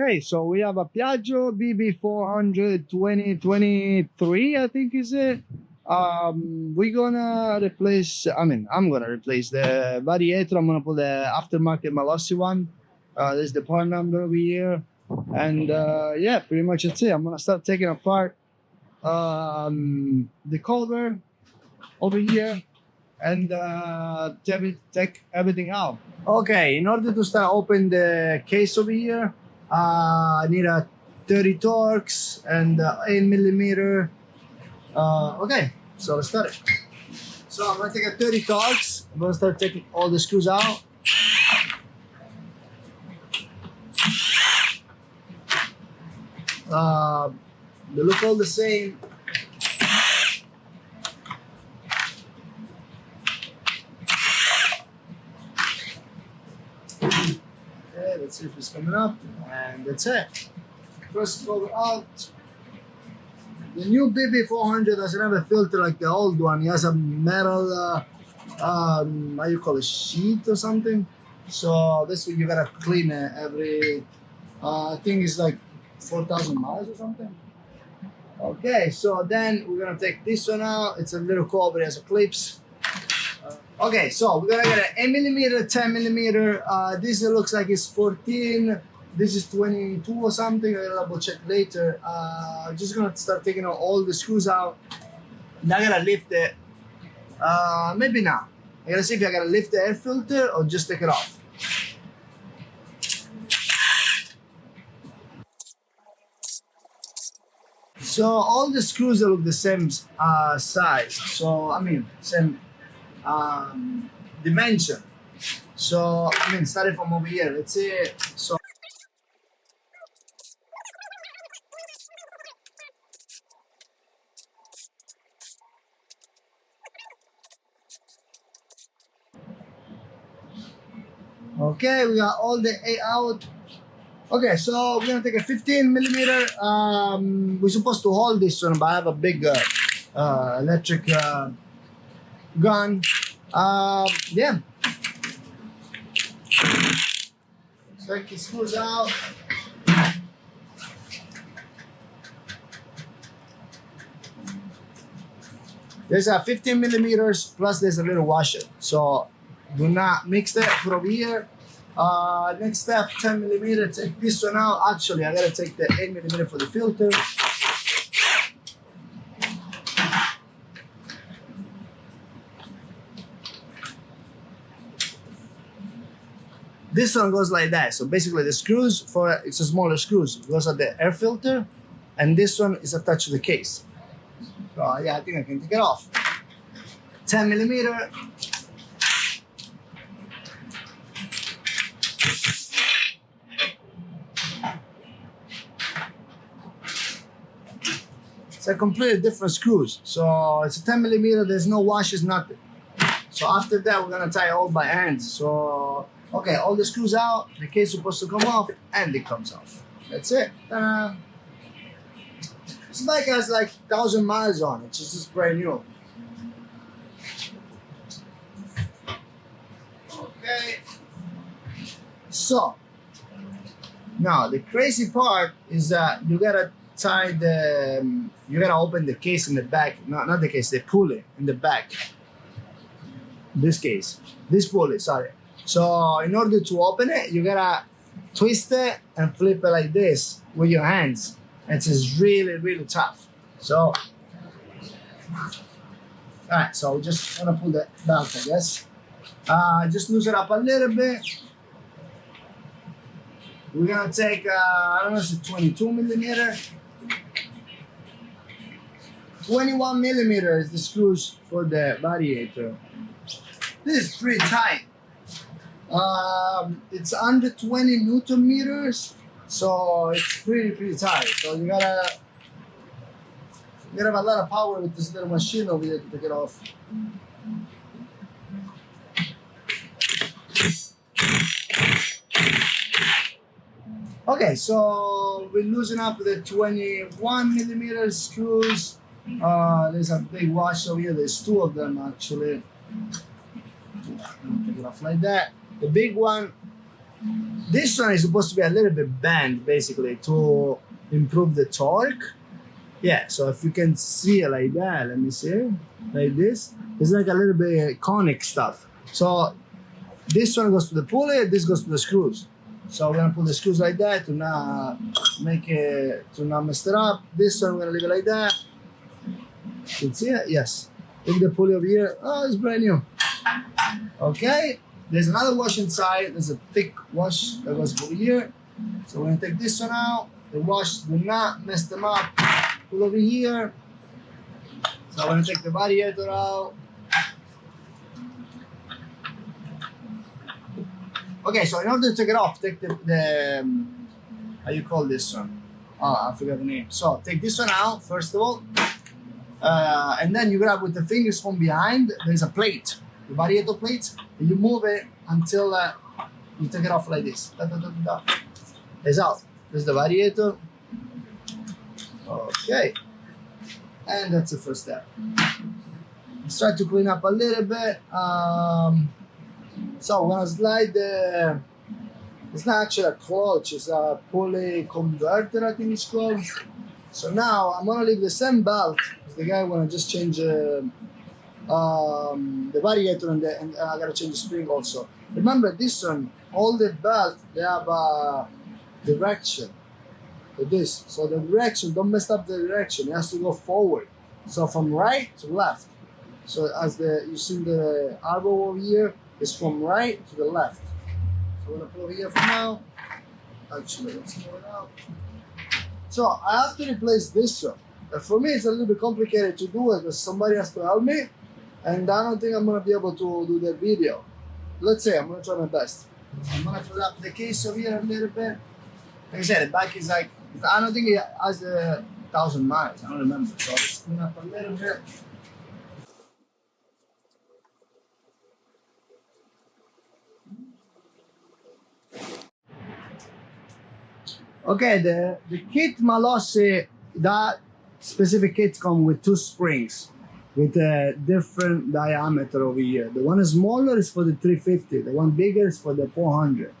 Okay, so we have a Piaggio BB 400 2023, I think is it. We're gonna replace, I'm gonna replace the Variator. I'm gonna put the Aftermarket Malossi one. There's the part number over here. And yeah, pretty much that's it. I'm gonna start taking apart the cover over here and take everything out. Okay, in order to start open the case over here, I need a 30 Torx and 8mm. Okay, so let's start it. So I'm gonna take a 30 Torx. I'm gonna start taking all the screws out. They look all the same. Okay, let's see if it's coming up, and that's it. First cover out. The new BB 400 doesn't have a filter like the old one. It has a metal, how you call it, sheet or something. So this way you gotta clean it every, I think it's like 4,000 miles or something. Okay, so then we're gonna take this one out. It's a little cover, it has a clips. Okay, so we're gonna get an 8mm, 10mm. This looks like it's 14. This is 22 or something. I'll double check later. I'm just gonna start taking all the screws out. Now I gotta lift it. Maybe not. I gotta see if I gotta lift the air filter or just take it off. So all the screws look the same size. So I mean same dimension. So I mean starting from over here. Let's say so. Okay, we got all the 8 out. Okay, so we're gonna take a 15mm. We're supposed to hold this one, but I have a big electric gun. Yeah. So take the screws out. There's a 15mm plus there's a little washer. So do not mix that. Put over here. Next step, 10mm. Take this one out. Actually, I gotta take the 8mm for the filter. This one goes like that. So basically, the screws it's a smaller screws. It goes at the air filter, and this one is attached to the case. So yeah, I think I can take it off. 10mm. They're completely different screws. So it's a 10mm, there's no washes, nothing. So after that, we're gonna tie it all by hand. So, okay, all the screws out, the case is supposed to come off, and it comes off. That's it. This bike has like 1,000 miles on it, it's just brand new. Okay. So, now the crazy part is that you gotta tie you gotta open the case in the back, not the case, the pulley in the back. This pulley, sorry. So in order to open it, you gotta twist it and flip it like this with your hands. It's just really, really tough. So, alright, so we're just gonna pull that back, I guess. Just loosen it up a little bit. We're gonna take, I don't know, it's a 22mm. 21mm is the screws for the Variator. This is pretty tight. It's under 20 Newton meters, so it's pretty tight. So you gotta have a lot of power with this little machine over here to take it off. Okay, so we loosen up the 21mm screws. There's a big wash over here. There's two of them actually. Take it off like that. The big one This one is supposed to be a little bit bent, basically, to improve the torque. Yeah, so if you can see it like that, let me see, like this. It's like a little bit conic stuff. So this one goes to the pulley, this goes to the screws. So we're gonna put the screws like that to not mess it up. This one we're gonna leave it like that. You can see it? Yes. Take the pulley over here. Oh, it's brand new. Okay. There's another wash inside. There's a thick wash that goes over here. So we're gonna take this one out. The wash, do not mess them up. Pull over here. So I'm gonna take the variator out. Okay, so in order to take it off, take the how you call this one? Oh, I forgot the name. So take this one out first of all, and then you grab with the fingers from behind. There's a plate, the variator plate, and you move it until you take it off like this. Da, da, da, da, da. It's out. There's the variator. Okay, and that's the first step. Let's try to clean up a little bit. So we're gonna slide the, it's not actually a clutch, it's a pulley converter, I think it's called. So now I'm gonna leave the same belt as the guy when I just change the variator and I gotta change the spring also. Remember this one, all the belts, they have a direction like this. So the direction, don't mess up the direction, it has to go forward. So from right to left. So as you see the elbow over here, it's from right to the left. So we're gonna put over here for now. Actually, let's pull it out. So I have to replace this one. For me, it's a little bit complicated to do it because somebody has to help me, and I don't think I'm gonna be able to do the video. Let's say I'm gonna try my best. I'm gonna put up the case over here a little bit. Like I said, the bike is like, I don't think it has 1,000 miles. I don't remember. So let's clean up a little bit. Okay, the kit Malossi, that specific kit comes with 2 springs with a different diameter over here. The one smaller is for the 350, the one bigger is for the 400.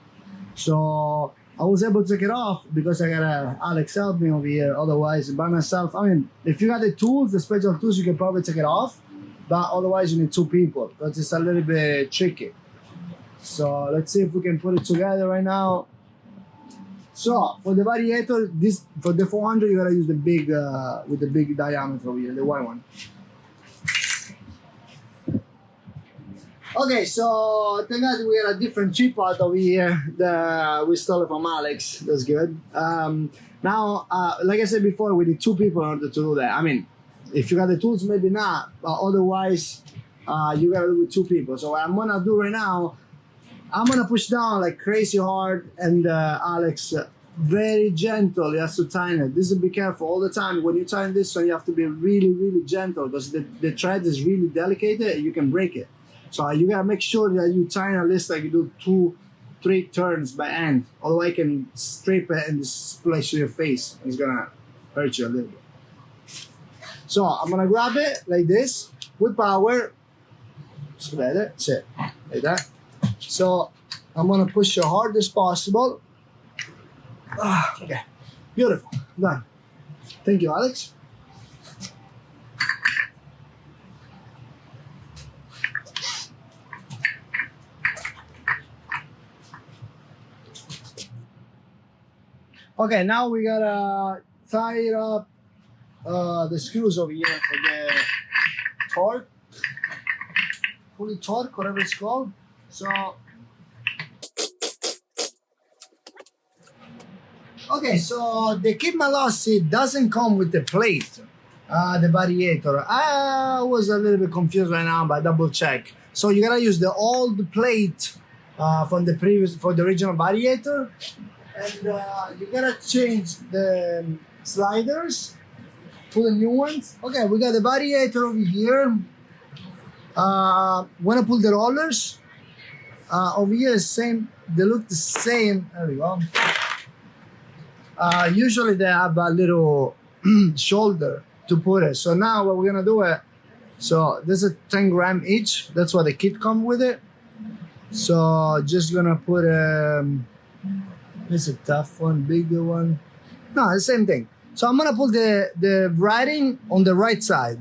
So I was able to take it off because I got Alex help me over here. Otherwise, by myself, I mean, if you got the tools, the special tools, you can probably take it off. But otherwise, you need 2 people because it's a little bit tricky. So let's see if we can put it together right now. So for the variator, this for the 400, you gotta use the big with the big diameter over here, the white one. Okay, so thank God we got a different chip part over here. We stole it from Alex. That's good. Now, like I said before, we need 2 people in order to do that. I mean, if you got the tools, maybe not. But otherwise, you gotta do it with 2 people. So what I'm gonna do right now, I'm gonna push down like crazy hard, and Alex very gentle. He has to tighten it. This is, be careful all the time. When you tighten this one, you have to be really, really gentle because the thread is really delicate and you can break it. So you gotta make sure that you tighten at least like you do 2-3 turns by hand. Otherwise, you can strip it and splash your face. It's gonna hurt you a little bit. So I'm gonna grab it like this with power. Just like that. Sit like that. So I'm gonna push as hard as possible. Okay, beautiful, done. Thank you, Alex. Okay, now we gotta tie up the screws over here for the torque, pulley torque, whatever it's called. So, okay, so the kit Malossi doesn't come with the plate, the variator. I was a little bit confused right now, but double check. So you gotta use the old plate from the previous, for the original variator, and you gotta change the sliders, put the new ones. Okay, we got the variator over here. When I pull the rollers, over here is same, they look the same. There we go. Usually they have a little shoulder to put it. So now what we're gonna do it, so there's a 10 gram each. That's what the kit comes with it. So just gonna put it's a tough one, bigger one. No, the same thing. So I'm gonna put the writing on the right side.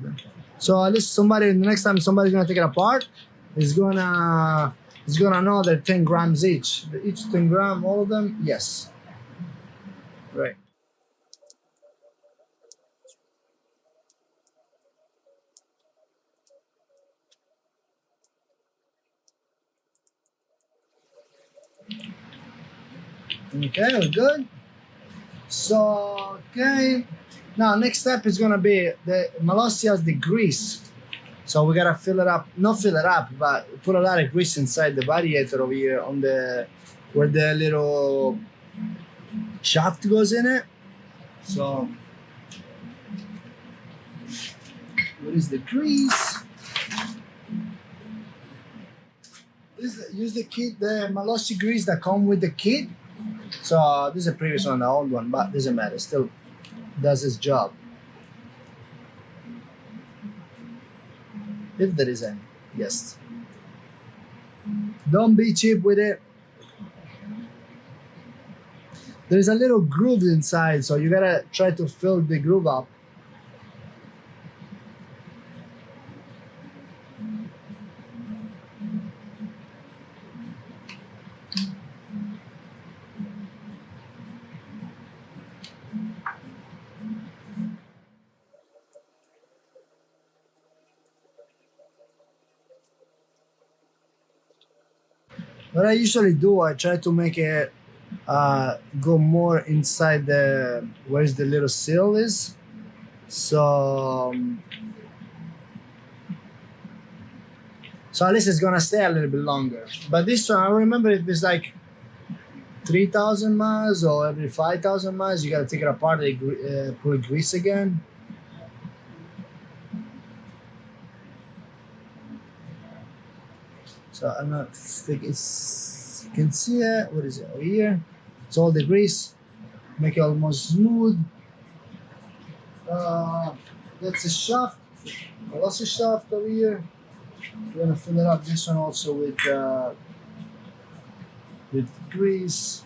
So at least somebody, the next time somebody's gonna take it apart, is gonna know they're 10 grams each. Each 10 gram, all of them, yes. Right. Okay, we're good. So okay. Now next step is gonna be the Malossi has the grease. So we gotta fill it up, not fill it up, but put a lot of grease inside the variator over here on the where the little shaft goes in it. So what is the grease? Use the kit, the Malossi grease that come with the kit. So this is a previous one, the old one, but doesn't matter. Still does its job. If there is any, yes. Don't be cheap with it. There's a little groove inside, so you gotta try to fill the groove up. What I usually do, I try to make it go more inside the where's the little seal is. So so at least it's gonna stay a little bit longer. But this one, I remember if it's like 3,000 miles or every 5,000 miles, you gotta take it apart and put grease again. So I'm not think it's you can see it. What is it over here? It's all the grease. Make it almost smooth. That's a shaft. Lots of shaft over here. We're gonna fill it up. This one also with grease.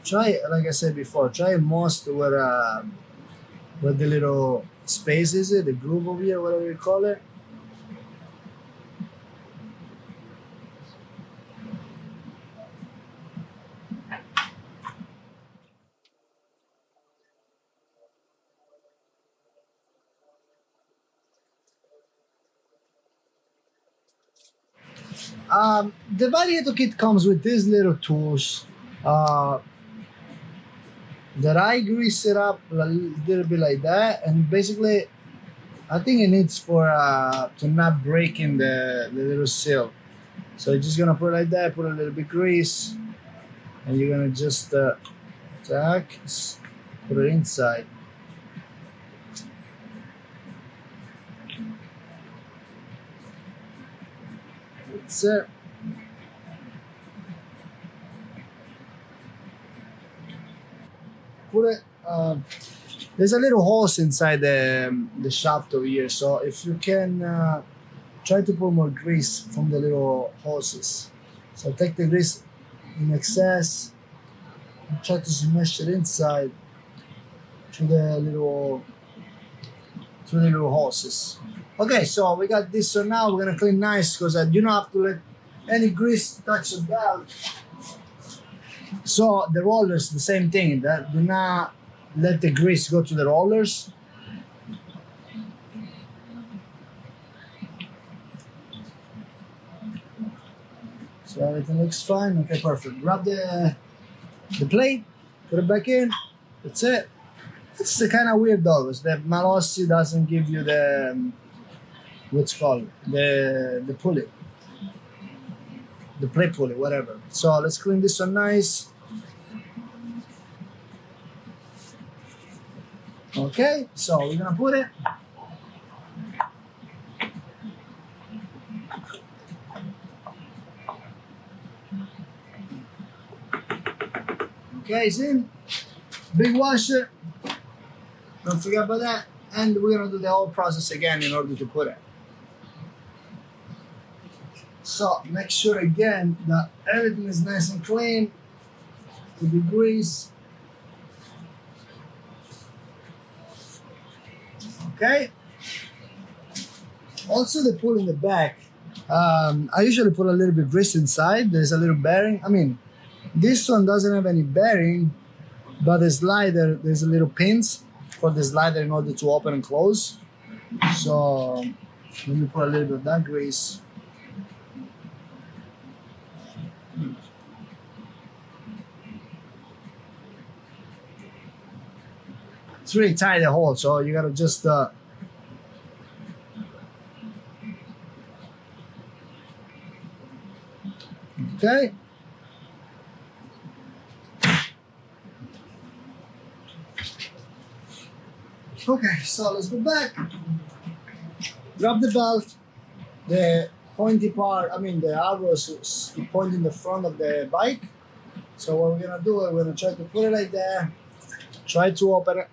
Try, like I said before, try most where the little space is, the groove over here, whatever you call it. The Variator kit comes with these little tools uh, that I grease it up a little bit like that, and basically, I think it needs for to not break in the little seal. So you're just gonna put it like that, put a little bit grease, and you're gonna just tack, put it inside. That's it. Put it. There's a little hose inside the shaft over here, so if you can try to put more grease from the little hoses. So take the grease in excess and try to smash it inside through the little hoses. Okay, so we got this. So now we're gonna clean nice because I do not have to let any grease touch the valve. So the rollers, the same thing. That do not let the grease go to the rollers. So everything looks fine. Okay, perfect. Grab the plate, put it back in. That's it. It's the kind of weird though, is that Malossi doesn't give you the what's called the pulley, the plate pulley, whatever. So let's clean this one nice. Okay, so we're gonna put it. Okay, it's in. Big washer, don't forget about that. And we're gonna do the whole process again in order to put it. So make sure again that everything is nice and clean, to be greased. Okay. Also the pull in the back, I usually put a little bit grease inside. There's a little bearing. I mean, this one doesn't have any bearing, but the slider, there's a little pins for the slider in order to open and close. So let me put a little bit of that grease. It's really tight, the hole, so you gotta just okay. Okay, so let's go back. Grab the belt, the pointy part, I mean the arrows point in the front of the bike. So what we're gonna do, we're gonna try to put it like that, try to open it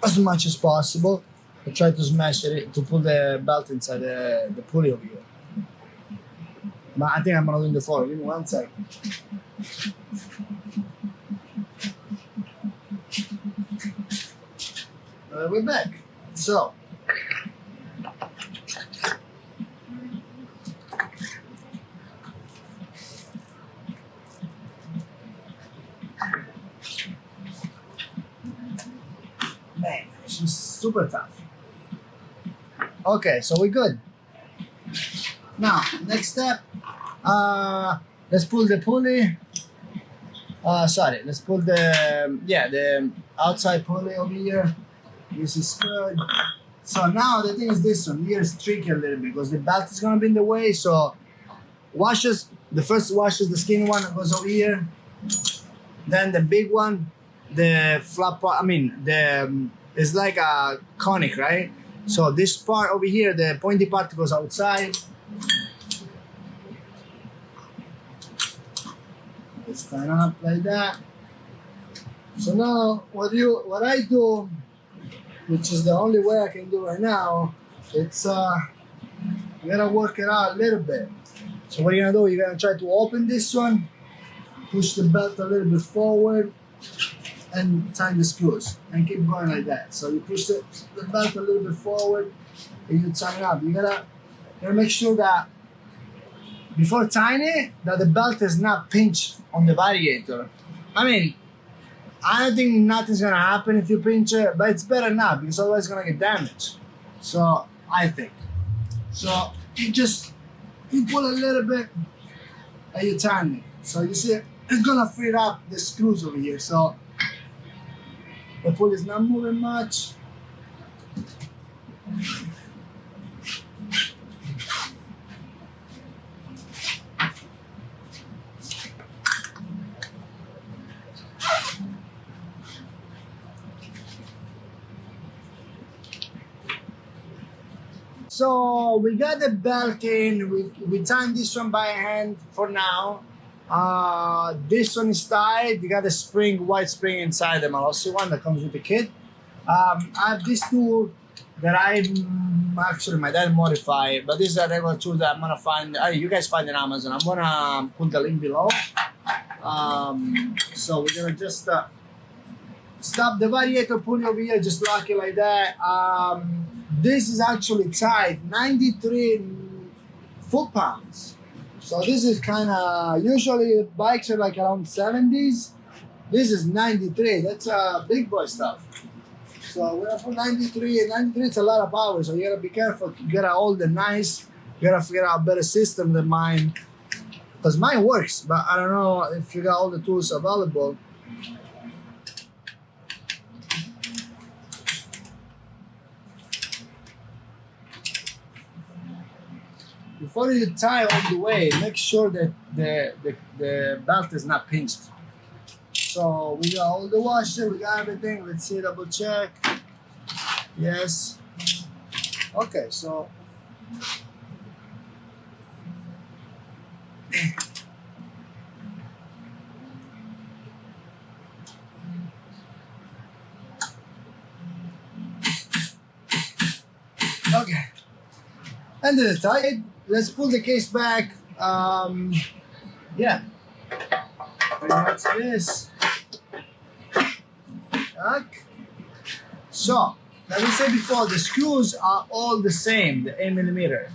as much as possible, and try to smash it to pull the belt inside the pulley over here. But I think I'm gonna do it in the floor. Give me 1 second. We're back. So man, she's super tough. Okay, so we're good. Now, next step, let's pull the pulley. Sorry, let's pull the outside pulley over here. This is good. So now the thing is this one here is tricky a little bit because the belt is gonna be in the way. So washes, the first washes, the skinny one goes over here. Then the big one, the flat part, I mean, it's like a conic, right? So this part over here, the pointy part goes outside. It's kind of up like that. So now what I do, which is the only way I can do right now, it's you gotta work it out a little bit. So what you're gonna do, you're gonna try to open this one, push the belt a little bit forward, and tighten the screws, and keep going like that. So you push the belt a little bit forward, and you tighten up. You gotta make sure that before tying it, that the belt is not pinched on the variator. I mean, I don't think nothing's gonna happen if you pinch it, but it's better not because otherwise it's gonna get damaged. So I think. So you pull a little bit and you tighten it. So you see it's gonna free up the screws over here. So the pulley is not moving much. So we got the belt in, we tied this one by hand for now. This one is tied, you got a spring, white spring inside the Malossi one that comes with the kit. I have this tool that actually my dad modified, but this is a regular tool that I'm gonna find, you guys find on Amazon. I'm gonna put the link below. So we're gonna just stop the variator pulley over here, just lock it like that. This is actually tied 93 foot-pounds. So this is kind of, usually bikes are like around 70s. This is 93, that's big boy stuff. So we're gonna put 93, and 93 is a lot of power, so you gotta be careful to get all the nice, you gotta figure out a better system than mine. Because mine works, but I don't know if you got all the tools available. Before you tie all the way, make sure that the belt is not pinched. So we got all the washer, we got everything. Let's see, double check. Yes. Okay, so And then tight. Let's pull the case back. Yeah, pretty much this. Back. So, like we said before, the screws are all the same, the 8mm.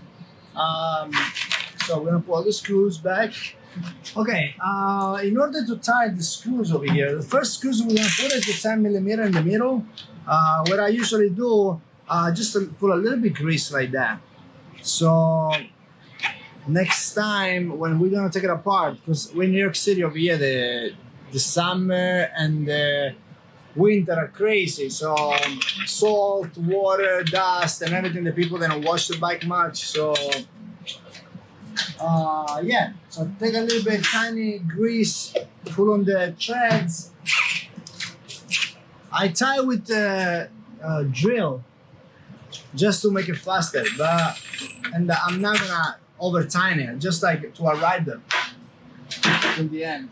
So we're gonna pull the screws back. Okay, in order to tie the screws over here, the first screws we're gonna put is the 10mm in the middle. What I usually do, just to put a little bit grease like that. So next time when we're gonna take it apart, because we're in New York City over here, the summer and the winter are crazy. So salt, water, dust, and everything. The people don't wash the bike much. So yeah. So take a little bit tiny grease, put on the threads. I tie with the drill just to make it faster, and I'm not gonna over tighten it, just like to arrive them till the end.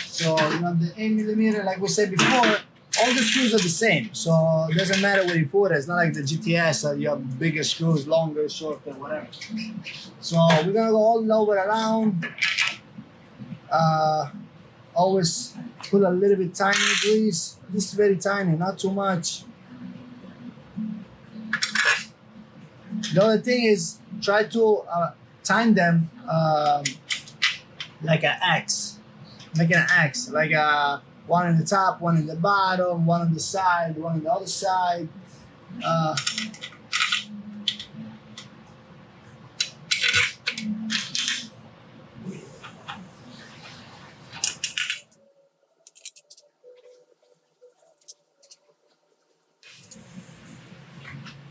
So you know the 8mm, like we said before, all the screws are the same. So it doesn't matter where you put it. It's not like the GTS, you have bigger screws, longer, shorter, whatever. So we're gonna go all over around. Always put a little bit tiny grease, just very tiny, not too much. The other thing is try to time them like an X, make an X, like one in the top, one in the bottom, one on the side, one on the other side.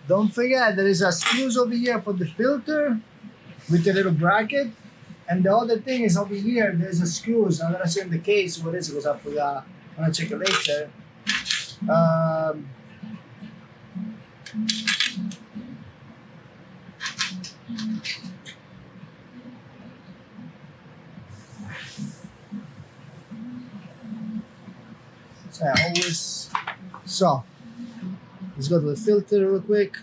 Don't forget there is a screws over here for the filter with the little bracket, and the other thing is over here there's a screws. I'm gonna show in the case what is it because I forgot. I'm gonna check it later. So I always let's go to the filter real quick.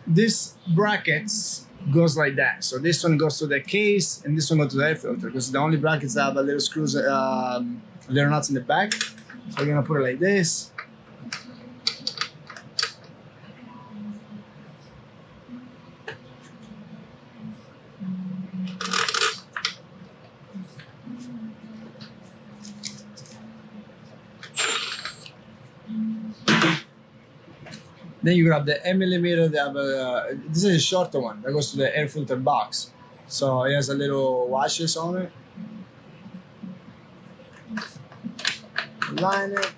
This brackets goes like that. So this one goes to the case and this one goes to the air filter because the only brackets that have a little screws, little nuts in the back. So we're gonna put it like this. Then you grab the 8mm. This is a shorter one that goes to the air filter box. So it has a little washes on it. Line it.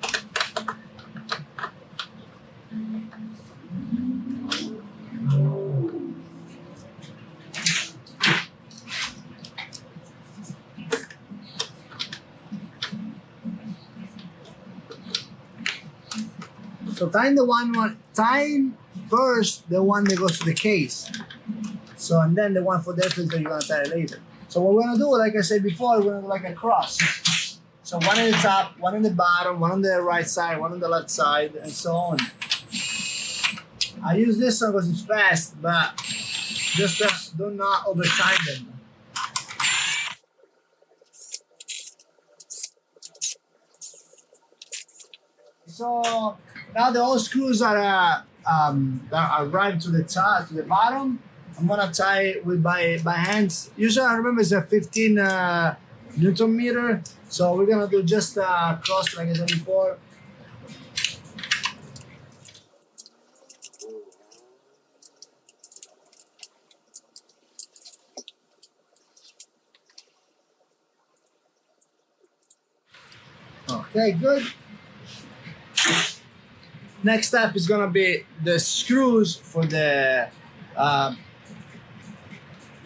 So time first the one that goes to the case. So and then the one for the air filter you're gonna tie it later. So what we're gonna do, like I said before, we're gonna do like a cross. So one in the top, one in the bottom, one on the right side, one on the left side, and so on. I use this one because it's fast, but just do not over time them. So now the old screws are arrived to the top, to the bottom. I'm gonna tie it with by hands. Usually I remember it's a 15 Newton meter. So we're gonna do just a cross like I said before. Okay, good. Next step is gonna be the screws for the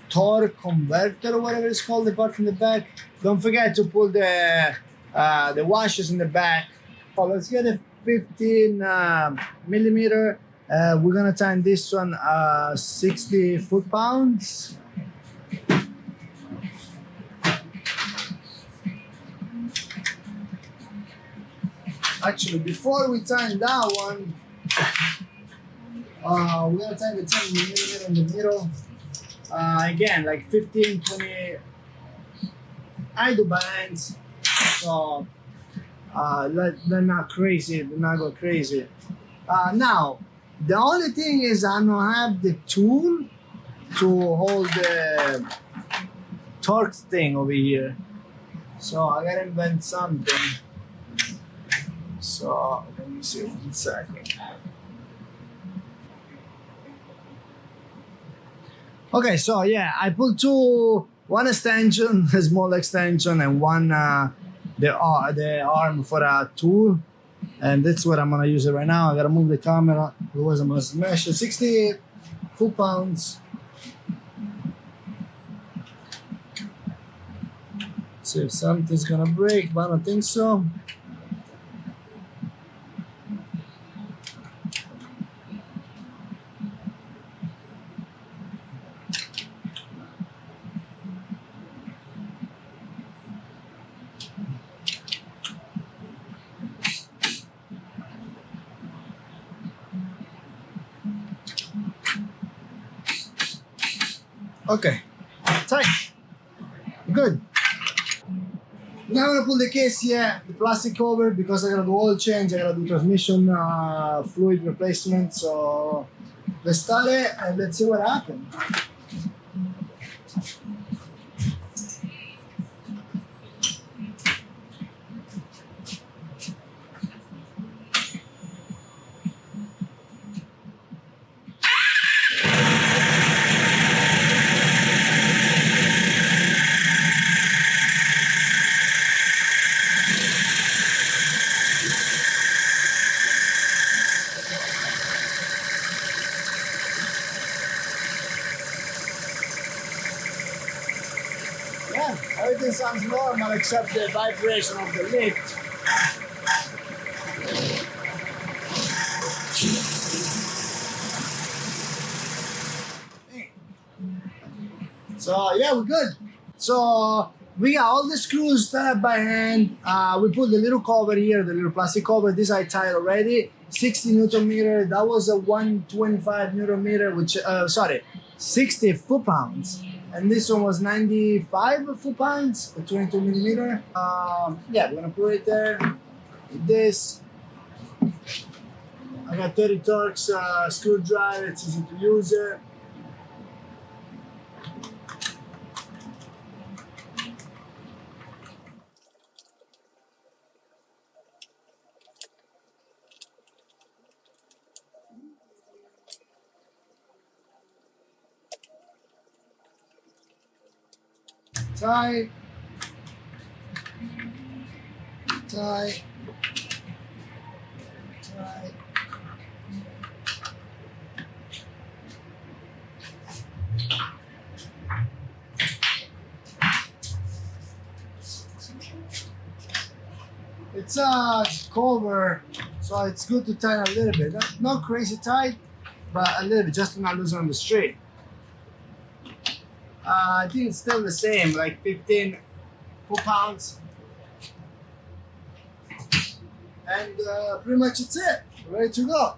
torque converter or whatever it's called, the part in the back. Don't forget to pull the washers in the back. Oh, let's get a 15 millimeter. We're gonna time this one 60 foot-pounds. Actually, before we tighten that one, we're gonna tighten the 10 millimeter in the middle. Again, like 15, 20 idle bands. So they're not crazy, they're not go crazy. Now, the only thing is I don't have the tool to hold the torque thing over here. So I gotta invent something. So let me see 1 second. Okay, so yeah, I pulled one extension, a small extension, and one the arm for a tool, and that's what I'm gonna use it right now. I gotta move the camera, otherwise I'm gonna smash it. 60 foot-pounds. See if something's gonna break, but I don't think so. Okay, tight, good. Now I'm gonna pull the case here, the plastic cover, because I gotta do oil change, I gotta do transmission fluid replacement. So let's start it and let's see what happens. Yeah, everything sounds normal except the vibration of the lift. So yeah, we're good. So we got all the screws tied by hand. We put the little cover here, the little plastic cover. This I tied already. 60 Newton meter. That was a 125 Newton meter, which 60 foot-pounds. And this one was 95 foot-pounds, 22 millimeter. Yeah, we're gonna put it there. This. I got 30 Torx screwdriver. It's easy to use it. Tight, tight, tight. It's a cover, so it's good to tighten a little bit. Not crazy tight, but a little bit, just to not lose it on the straight. I think it's still the same, like 15 foot-pounds. And pretty much it's it. Ready to go.